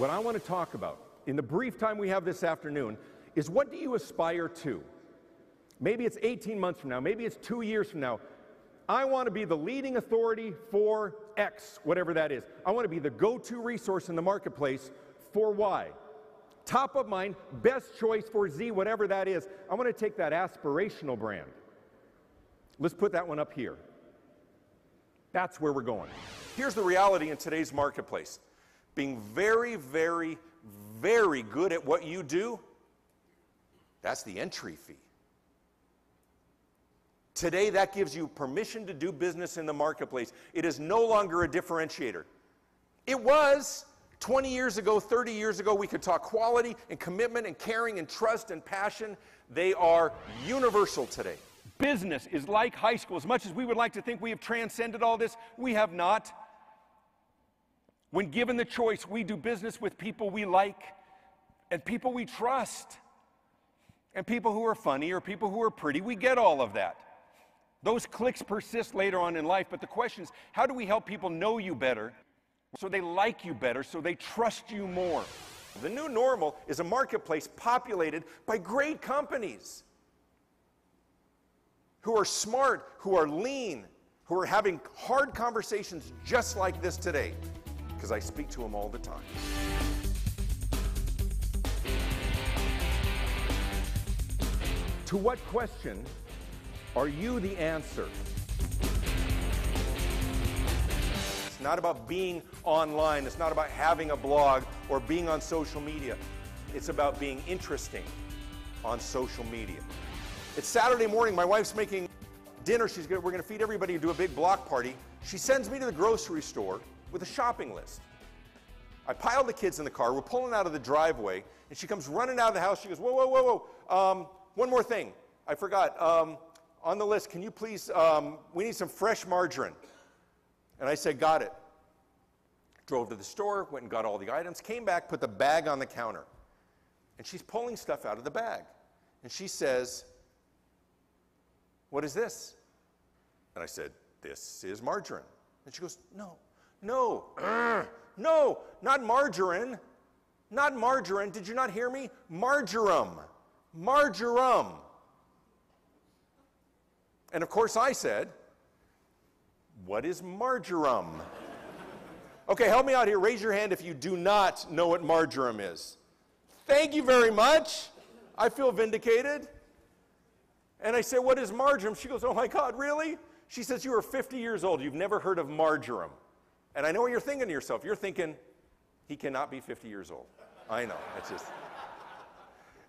What I want to talk about in the brief time we have this afternoon is, what do you aspire to? Maybe it's 18 months from now, maybe it's 2 years from now. I want to be the leading authority for X, whatever that is. I want to be the go-to resource in the marketplace for Y. Top of mind, best choice for Z, whatever that is. I want to take that aspirational brand. Let's put that one up here. That's where we're going. Here's the reality in today's marketplace. Being very, very, very good at what you do, that's the entry fee. Today, that gives you permission to do business in the marketplace. It is no longer a differentiator. It was 20 years ago, 30 years ago. We could talk quality and commitment and caring and trust and passion. They are universal today. Business is like high school. As much as we would like to think we have transcended all this, we have not. When given the choice, we do business with people we like and people we trust and people who are funny or people who are pretty. We get all of that. Those clicks persist later on in life, but the question is, how do we help people know you better so they like you better, so they trust you more? The new normal is a marketplace populated by great companies who are smart, who are lean, who are having hard conversations just like this today, because I speak to them all the time. To what question are you the answer? It's not about being online. It's not about having a blog or being on social media. It's about being interesting on social media. It's Saturday morning. My wife's making dinner. We're going to feed everybody and do a big block party. She sends me to the grocery store with a shopping list. I pile the kids in the car. We're pulling out of the driveway, and she comes running out of the house. She goes, whoa, whoa, whoa, whoa. One more thing. I forgot. On the list, can you please, we need some fresh margarine. And I said, got it. Drove to the store, went and got all the items, came back, put the bag on the counter. And she's pulling stuff out of the bag. And she says, what is this? And I said, this is margarine. And she goes, no, not margarine. Not margarine. Did you not hear me? Marjoram. Marjoram. And of course I said, what is marjoram? Okay, help me out here. Raise your hand if you do not know what marjoram is. Thank you very much. I feel vindicated. And I said, what is marjoram? She goes, oh my God, really? She says, you are 50 years old. You've never heard of marjoram. And I know what you're thinking to yourself. You're thinking, he cannot be 50 years old. I know. That's just.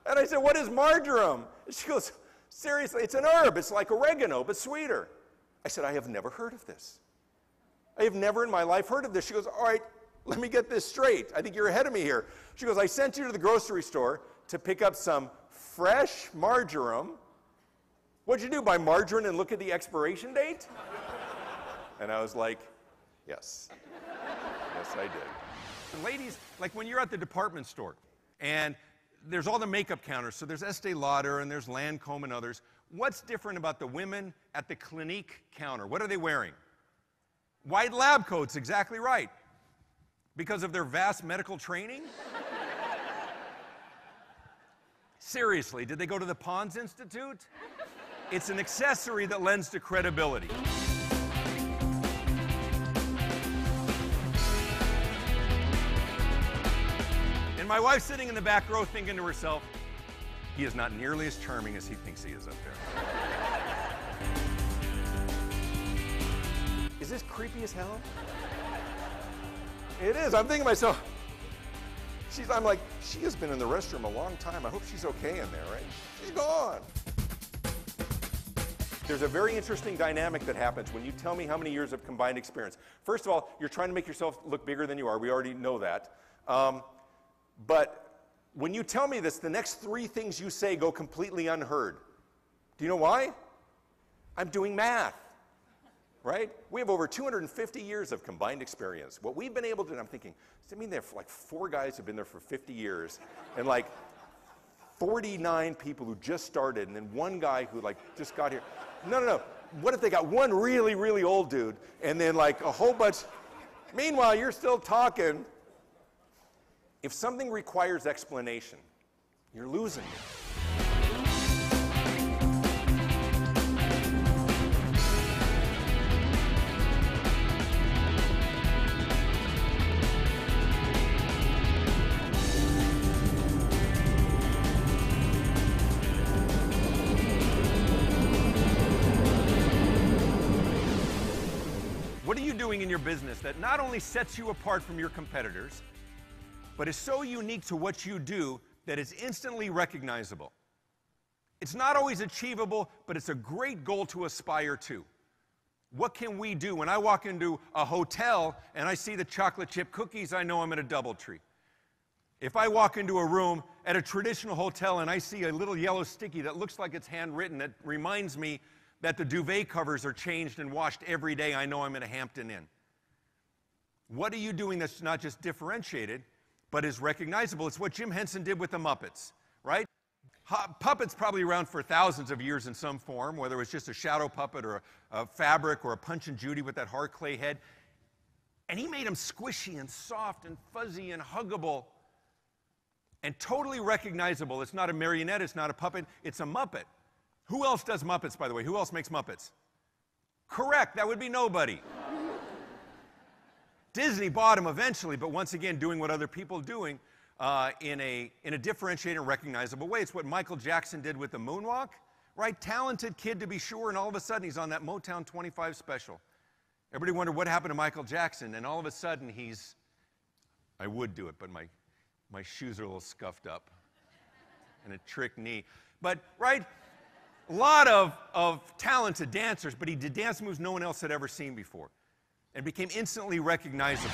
And I said, what is marjoram? And she goes, seriously, it's an herb. It's like oregano, but sweeter. I said, I have never heard of this. I have never in my life heard of this. She goes, all right, let me get this straight. I think you're ahead of me here. She goes, I sent you to the grocery store to pick up some fresh marjoram. What'd you do, buy margarine and look at the expiration date? And I was like, yes. Yes, I did. And ladies, like when you're at the department store and there's all the makeup counters, so there's Estee Lauder and there's Lancome and others. What's different about the women at the Clinique counter? What are they wearing? White lab coats, exactly right. Because of their vast medical training? Seriously, did they go to the Pons Institute? It's an accessory that lends to credibility. And my wife's sitting in the back row thinking to herself, he is not nearly as charming as he thinks he is up there. Is this creepy as hell? It is. I'm thinking to myself, I'm like, she has been in the restroom a long time. I hope she's okay in there, right? She's gone. There's a very interesting dynamic that happens when you tell me how many years of combined experience. First of all, you're trying to make yourself look bigger than you are. We already know that. But when you tell me this, the next 3 things you say go completely unheard. Do you know why? I'm doing math, right? We have over 250 years of combined experience. What we've been able to do, I'm thinking, does that mean there are like 4 guys who've been there for 50 years and like 49 people who just started and then 1 guy who like just got here? No. What if they got 1 really, really old dude and then like a whole bunch? Meanwhile, you're still talking. If something requires explanation, you're losing it. What are you doing in your business that not only sets you apart from your competitors, but is so unique to what you do that it's instantly recognizable? It's not always achievable, but it's a great goal to aspire to. What can we do? When I walk into a hotel and I see the chocolate chip cookies, I know I'm at a DoubleTree. If I walk into a room at a traditional hotel and I see a little yellow sticky that looks like it's handwritten, that reminds me that the duvet covers are changed and washed every day, I know I'm in a Hampton Inn. What are you doing that's not just differentiated, but is recognizable? It's what Jim Henson did with the Muppets, right? Puppets probably around for thousands of years in some form, whether it was just a shadow puppet or a fabric or a Punch and Judy with that hard clay head. And he made them squishy and soft and fuzzy and huggable and totally recognizable. It's not a marionette, it's not a puppet, it's a Muppet. Who else does Muppets, by the way? Who else makes Muppets? Correct, that would be nobody. Disney bought them eventually, but once again, doing what other people are doing in a differentiated and recognizable way. It's what Michael Jackson did with the moonwalk, right? Talented kid to be sure, and all of a sudden he's on that Motown 25 special. Everybody wondered what happened to Michael Jackson, and all of a sudden I would do it, but my shoes are a little scuffed up and a trick knee. But, right? A lot of talented dancers, but he did dance moves no one else had ever seen before and became instantly recognizable.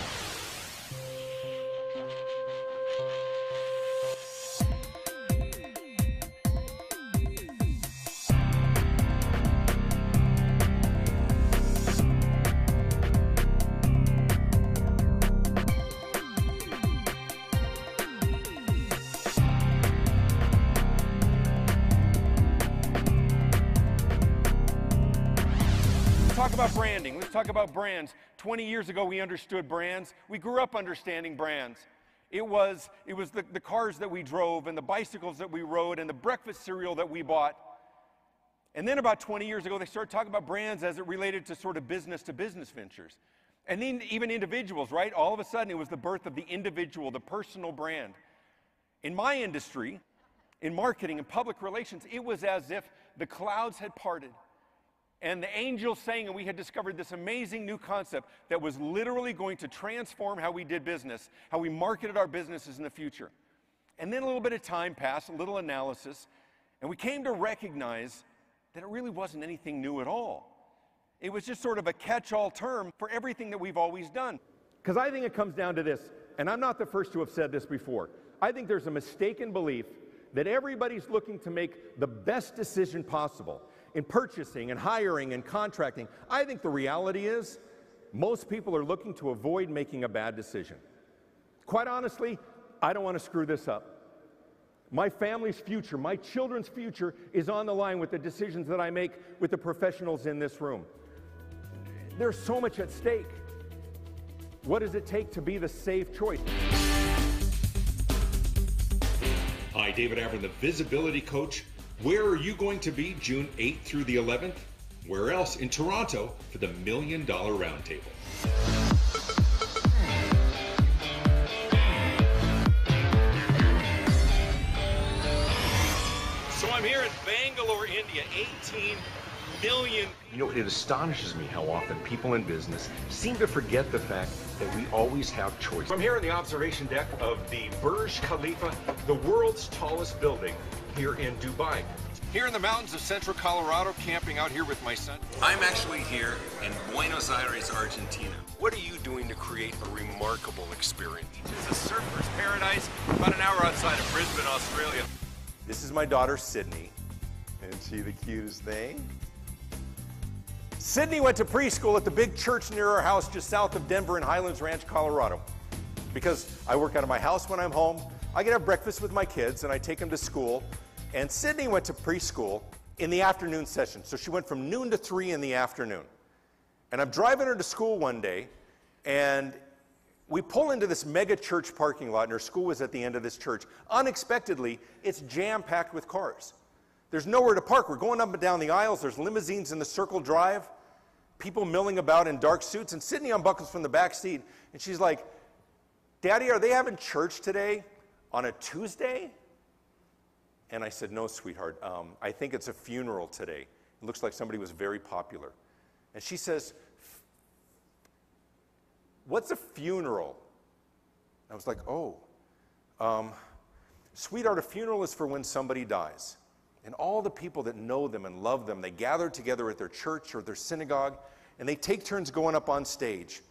Talk about branding. Let's talk about brands. 20 years ago, we understood brands. We grew up understanding brands. It was the cars that we drove and the bicycles that we rode and the breakfast cereal that we bought. And then about 20 years ago, they started talking about brands as it related to sort of business-to-business ventures. And then even individuals, right? All of a sudden, it was the birth of the individual, the personal brand. In my industry, in marketing and public relations, it was as if the clouds had parted. And the angels sang, and we had discovered this amazing new concept that was literally going to transform how we did business, how we marketed our businesses in the future. And then a little bit of time passed, a little analysis, and we came to recognize that it really wasn't anything new at all. It was just sort of a catch-all term for everything that we've always done. Because I think it comes down to this, and I'm not the first to have said this before. I think there's a mistaken belief that everybody's looking to make the best decision possible in purchasing and hiring and contracting. I think the reality is most people are looking to avoid making a bad decision. Quite honestly, I don't want to screw this up. My family's future, my children's future is on the line with the decisions that I make with the professionals in this room. There's so much at stake. What does it take to be the safe choice? Hi, David Avrin, the Visibility Coach. Where are you going to be June 8th through the 11th? Where else? In Toronto for the $1 Million Roundtable. So I'm here in Bangalore, India, 18 million. You know, it astonishes me how often people in business seem to forget the fact that we always have choice. I'm here on the observation deck of the Burj Khalifa, the world's tallest building here in Dubai. Here in the mountains of central Colorado, camping out here with my son. I'm actually here in Buenos Aires, Argentina. What are you doing to create a remarkable experience? It's a surfer's paradise, about an hour outside of Brisbane, Australia. This is my daughter, Sydney. Isn't she the cutest thing? Sydney went to preschool at the big church near our house just south of Denver in Highlands Ranch, Colorado. Because I work out of my house when I'm home, I get to have breakfast with my kids and I take them to school. And Sydney went to preschool in the afternoon session. So she went from noon to 3 in the afternoon. And I'm driving her to school one day, and We pull into this mega church parking lot, and her school was at the end of this church. Unexpectedly, it's jam-packed with cars. There's nowhere to park. We're going up and down the aisles. There's limousines in the circle drive, people milling about in dark suits, and Sydney unbuckles from the back seat, and she's like, Daddy, are they having church today on a Tuesday? And I said, no, sweetheart, I think it's a funeral today. It looks like somebody was very popular. And she says, what's a funeral? I was like, oh, sweetheart, a funeral is for when somebody dies. And all the people that know them and love them, they gather together at their church or their synagogue, and they take turns going up on stage.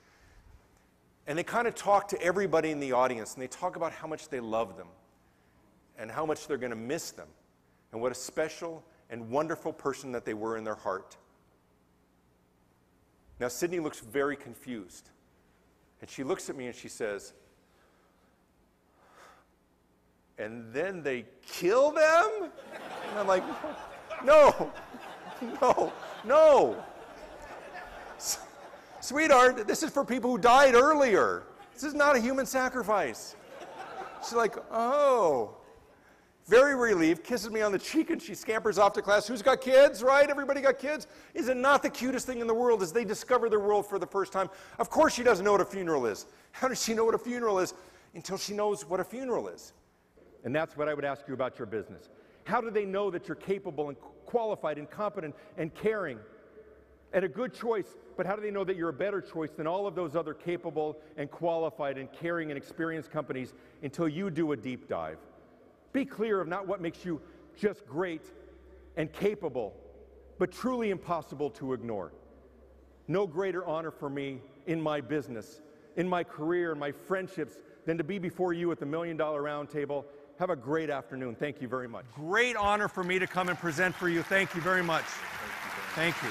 And they kind of talk to everybody in the audience, and they talk about how much they love them and how much they're going to miss them and what a special and wonderful person that they were in their heart. Now, Sydney looks very confused. And she looks at me and she says, and then they kill them? And I'm like, no, no, no. Sweetheart, this is for people who died earlier. This is not a human sacrifice. She's like, oh. Very relieved, kisses me on the cheek, and she scampers off to class. Who's got kids, right? Everybody got kids? Is it not the cutest thing in the world as they discover their world for the first time? Of course she doesn't know what a funeral is. How does she know what a funeral is until she knows what a funeral is? And that's what I would ask you about your business. How do they know that you're capable and qualified and competent and caring and a good choice, but how do they know that you're a better choice than all of those other capable and qualified and caring and experienced companies until you do a deep dive? Be clear of not what makes you just great and capable, but truly impossible to ignore. No greater honor for me in my business, in my career, in my friendships, than to be before you at the $1 Million Round Table. Have a great afternoon. Thank you very much. Great honor for me to come and present for you. Thank you very much. Thank you.